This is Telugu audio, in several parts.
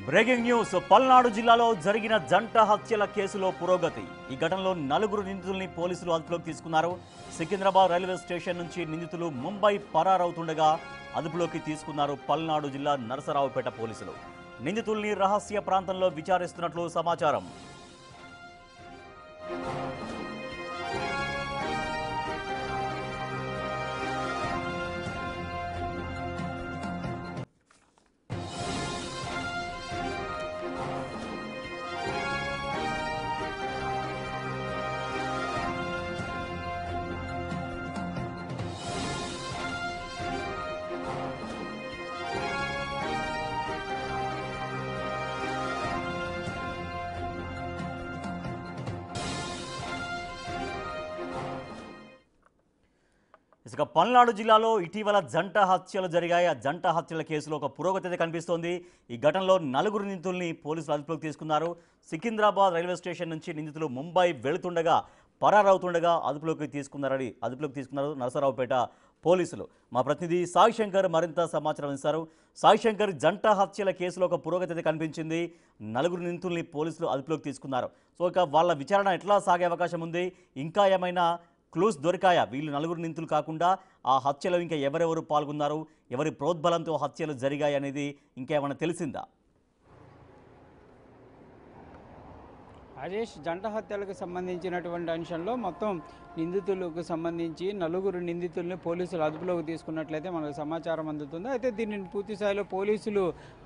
బ్రేకింగ్ న్యూస్ పల్నాడు జిల్లాలో జరిగిన జంట హత్యల కేసులో పురోగతి ఈ ఘటనలో 4 నిందితుల్ని పోలీసులు అదుపులోకి తీసుకున్నారు సికింద్రాబాద్ రైల్వే స్టేషన్ నుంచి నిందితులు ముంబై పరారవుతుండగా అదుపులోకి తీసుకున్నారు పల్నాడు జిల్లా నరసరావుపేట పోలీసులు నిందితుల్ని రహస్య ప్రాంతంలో విచారిస్తున్నట్లు సమాచారం ఇక పల్నాడు జిల్లాలో ఇటీవల జంట హత్యలు జరిగాయి ఆ జంట హత్యల కేసులో ఒక పురోగతి అయితే కనిపిస్తోంది ఈ ఘటనలో 4 నిందితుల్ని పోలీసులు అదుపులోకి తీసుకున్నారు సికింద్రాబాద్ రైల్వే స్టేషన్ నుంచి నిందితులు ముంబై వెళుతుండగా పరారవుతుండగా అదుపులోకి తీసుకున్నారు నరసరావుపేట పోలీసులు మా ప్రతినిధి సాయి శంకర్ మరింత సమాచారం ఇస్తారు సాయి శంకర్ జంట హత్యల కేసులో ఒక పురోగతి అయితే కనిపించింది 4 నిందితుల్ని పోలీసులు అదుపులోకి తీసుకున్నారు సో ఇక వాళ్ళ విచారణ ఎట్లా సాగే అవకాశం ఉంది ఇంకా ఏమైనా క్లూస్ దొరికాయా వీళ్ళు 4 నిందితులు కాకుండా ఆ హత్యలో ఇంకా ఎవరెవరు పాల్గొన్నారు ఎవరి ప్రోద్బలంతో హత్యలు జరిగాయి అనేది ఇంకా ఏమైనా తెలిసిందా రాజేష్ జంట హత్యలకు సంబంధించినటువంటి అంశంలో మొత్తం నిందితులకు సంబంధించి 4 నిందితుల్ని పోలీసులు అదుపులోకి తీసుకున్నట్లయితే మనకు సమాచారం అందుతుంది అయితే దీనిని పూర్తి స్థాయిలో పోలీసులు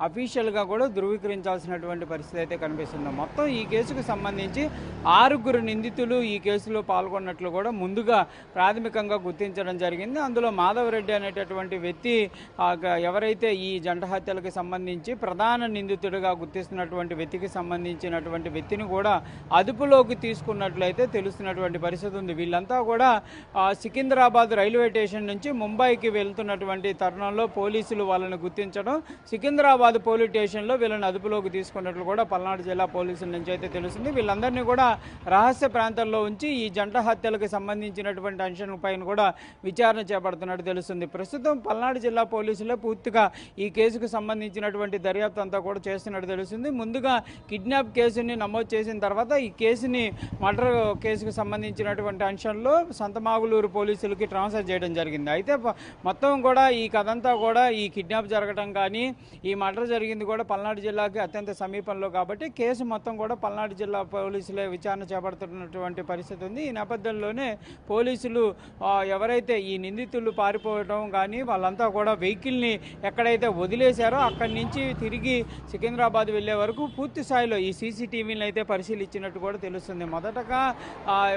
అఫీషియల్గా కూడా ధృవీకరించాల్సినటువంటి పరిస్థితి అయితే కనిపిస్తుంది మొత్తం ఈ కేసుకు సంబంధించి 6 నిందితులు ఈ కేసులో పాల్గొన్నట్లు కూడా ముందుగా ప్రాథమికంగా గుర్తించడం జరిగింది అందులో మాధవరెడ్డి అనేటటువంటి వ్యక్తి ఎవరైతే ఈ జంట హత్యలకు సంబంధించి ప్రధాన నిందితుడిగా గుర్తిస్తున్నటువంటి వ్యక్తికి సంబంధించినటువంటి వ్యక్తిని కూడా అదుపులోకి తీసుకున్నట్లయితే తెలుస్తున్నటువంటి పరిస్థితి ఉంది వీళ్ళంతా కూడా సికింద్రాబాద్ రైల్వే స్టేషన్ నుంచి ముంబైకి వెళ్తున్నటువంటి తరుణంలో పోలీసులు వాళ్ళని గుర్తించడం సికింద్రాబాద్ పోలీస్ స్టేషన్లో వీళ్ళని అదుపులోకి తీసుకున్నట్లు కూడా పల్నాడు జిల్లా పోలీసుల నుంచి అయితే తెలుస్తుంది వీళ్ళందరినీ కూడా రహస్య ప్రాంతాల్లో ఉంచి ఈ జంట హత్యలకు సంబంధించినటువంటి అంశం పైన కూడా విచారణ చేపడుతున్నట్టు తెలుస్తుంది ప్రస్తుతం పల్నాడు జిల్లా పోలీసులే పూర్తిగా ఈ కేసుకు సంబంధించినటువంటి దర్యాప్తు అంతా కూడా చేస్తున్నట్టు తెలుస్తుంది ముందుగా కిడ్నాప్ కేసుని నమోదు చేసిన తర్వాత ఈ కేసుని మర్డర్ కేసుకు సంబంధించినటువంటి అంశంలో సంతమాగులూరు పోలీసులకి ట్రాన్స్ఫర్ చేయడం జరిగింది అయితే మొత్తం కూడా ఈ కథంతా కూడా ఈ కిడ్నాప్ జరగడం కానీ ఈ మర్డర్ జరిగింది కూడా పల్నాడు జిల్లాకి అత్యంత సమీపంలో కాబట్టి కేసు మొత్తం కూడా పల్నాడు జిల్లా పోలీసులే విచారణ చేపడుతున్నటువంటి పరిస్థితి ఉంది ఈ నేపథ్యంలోనే పోలీసులు ఎవరైతే ఈ నిందితులు పారిపోవడం కానీ వాళ్ళంతా కూడా వెహికల్ని ఎక్కడైతే వదిలేశారో అక్కడి నుంచి తిరిగి సికింద్రాబాద్ వెళ్లే వరకు పూర్తి స్థాయిలో ఈ సీసీటీవీని అయితే పరిశీలించినట్టు కూడా తెలుస్తుంది మొదటగా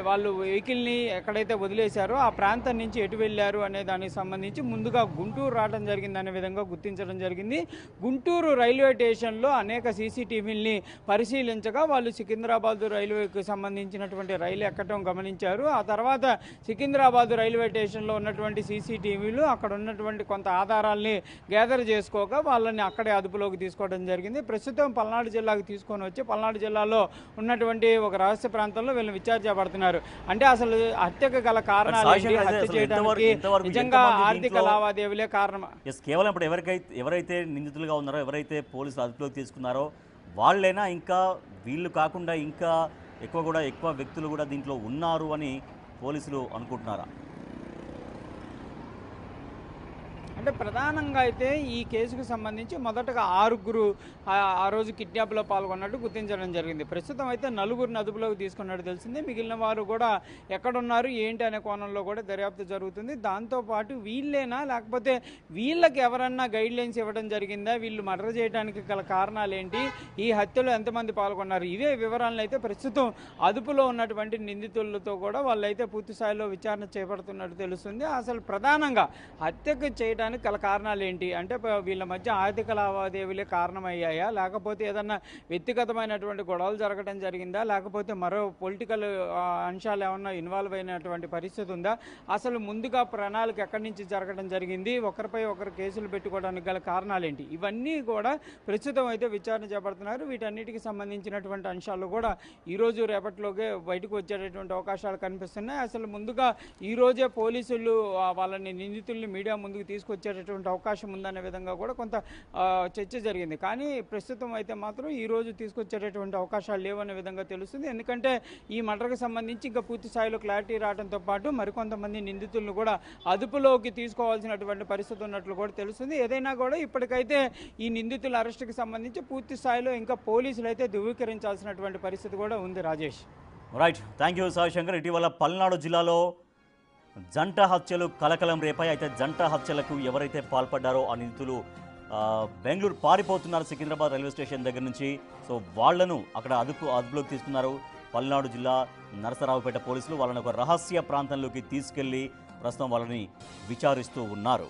వాళ్ళు వెహికల్ని ఎక్కడైతే వదిలేశారో ఆ ప్రాంతం నుంచి ఎటు వెళ్ళారు అనే దానికి సంబంధించి ముందుగా గుంటూరు రావడం జరిగింది అనే విధంగా గుర్తించడం జరిగింది గుంటూరు రైల్వే స్టేషన్లో అనేక సీసీటీవీల్ని పరిశీలించగా వాళ్ళు సికింద్రాబాద్ రైల్వేకి సంబంధించినటువంటి రైలు ఎక్కడం గమనించారు ఆ తర్వాత సికింద్రాబాద్ రైల్వే స్టేషన్లో ఉన్నటువంటి సీసీటీవీలు అక్కడ ఉన్నటువంటి కొంత ఆధారాల్ని గ్యాదర్ చేసుకోగా వాళ్ళని అక్కడే అదుపులోకి తీసుకోవడం జరిగింది ప్రస్తుతం పల్నాడు జిల్లాకు తీసుకొని వచ్చి పల్నాడు జిల్లాలో ఉన్నటువంటి ఒక రహస్య ప్రాంతంలో వీళ్ళని విచారణ చేపడుతున్నారు అంటే అసలు హత్యకు గల కారణాలు హత్య చేయడానికి నిజంగా ఆర్థిక లావాదేవీలే కారణం కేవలం ఇప్పుడు ఎవరైతే నిందితులుగా ఉన్నారో ఎవరైతే పోలీసులు అదుపులోకి తీసుకున్నారో వాళ్ళైనా ఇంకా వీళ్ళు కాకుండా ఇంకా ఎక్కువ వ్యక్తులు కూడా దీంట్లో ఉన్నారు అని పోలీసులు అనుకుంటున్నారా అంటే ప్రధానంగా అయితే ఈ కేసుకు సంబంధించి మొదటగా 6 ఆ రోజు కిడ్నాప్లో పాల్గొన్నట్టు గుర్తించడం జరిగింది ప్రస్తుతం అయితే 4 అదుపులోకి తీసుకున్నట్టు తెలిసింది మిగిలిన వారు కూడా ఎక్కడున్నారు ఏంటి అనే కోణంలో కూడా దర్యాప్తు జరుగుతుంది దాంతోపాటు వీళ్ళేనా లేకపోతే వీళ్ళకి ఎవరన్నా గైడ్ లైన్స్ ఇవ్వడం జరిగిందా వీళ్ళు మర్డర్ చేయడానికి గల కారణాలు ఏంటి ఈ హత్యలో ఎంతమంది పాల్గొన్నారు ఇవే వివరాలను అయితే ప్రస్తుతం అదుపులో ఉన్నటువంటి నిందితులతో కూడా వాళ్ళైతే పూర్తి స్థాయిలో విచారణ చేపడుతున్నట్టు తెలుస్తుంది అసలు ప్రధానంగా హత్యకు చేయడానికి గల కారణాలు ఏంటి అంటే వీళ్ళ మధ్య ఆర్థిక లావాదేవీలే కారణమయ్యాయా లేకపోతే ఏదన్నా వ్యక్తిగతమైనటువంటి గొడవలు జరగడం జరిగిందా లేకపోతే మరో పొలిటికల్ అంశాలు ఏమన్నా ఇన్వాల్వ్ అయినటువంటి పరిస్థితి ఉందా అసలు ముందుగా ప్రణాళిక ఎక్కడి నుంచి జరగడం జరిగింది ఒకరిపై ఒకరు కేసులు పెట్టుకోవడానికి గల కారణాలు ఏంటి ఇవన్నీ కూడా ప్రస్తుతం అయితే విచారణ చేపడుతున్నారు వీటన్నిటికి సంబంధించినటువంటి అంశాలు కూడా ఈరోజు రేపటిలోగే బయటకు వచ్చేటటువంటి అవకాశాలు కనిపిస్తున్నాయి అసలు ముందుగా ఈరోజే పోలీసులు వాళ్ళని నిందితుల్ని మీడియా ముందుకు తీసుకొచ్చి తీసుకొచ్చేటటువంటి అవకాశం ఉందనే విధంగా కూడా కొంత చర్చ జరిగింది. కానీ ప్రస్తుతం అయితే మాత్రం ఈరోజు తీసుకొచ్చేటటువంటి అవకాశాలు లేవనే విధంగా తెలుస్తుంది. ఎందుకంటే ఈ మర్డర్కి సంబంధించి ఇంకా పూర్తి స్థాయిలో క్లారిటీ రావడంతో పాటు మరికొంతమంది నిందితులను కూడా అదుపులోకి తీసుకోవాల్సినటువంటి పరిస్థితి ఉన్నట్లు కూడా తెలుస్తుంది. ఏదైనా కూడా ఇప్పటికైతే ఈ నిందితుల అరెస్టుకి సంబంధించి పూర్తి స్థాయిలో ఇంకా పోలీసులు అయితే ధృవీకరించాల్సినటువంటి పరిస్థితి కూడా ఉంది. Rajesh. Right, thank you Sai Shankar. ఇటీవల పల్నాడు జిల్లాలో జంట హత్యలు కలకలం రేపాయి. అయితే జంట హత్యలకు ఎవరైతే పాల్పడ్డారో ఆ నిందితులు బెంగళూరు పారిపోతున్నారు సికింద్రాబాద్ రైల్వే స్టేషన్ దగ్గర నుంచి. సో వాళ్లను అక్కడ అదుపులోకి తీసుకున్నారు పల్నాడు జిల్లా నరసరావుపేట పోలీసులు. వాళ్ళని ఒక రహస్య ప్రాంతంలోకి తీసుకెళ్లి ప్రస్తుతం వాళ్ళని విచారిస్తూ ఉన్నారు.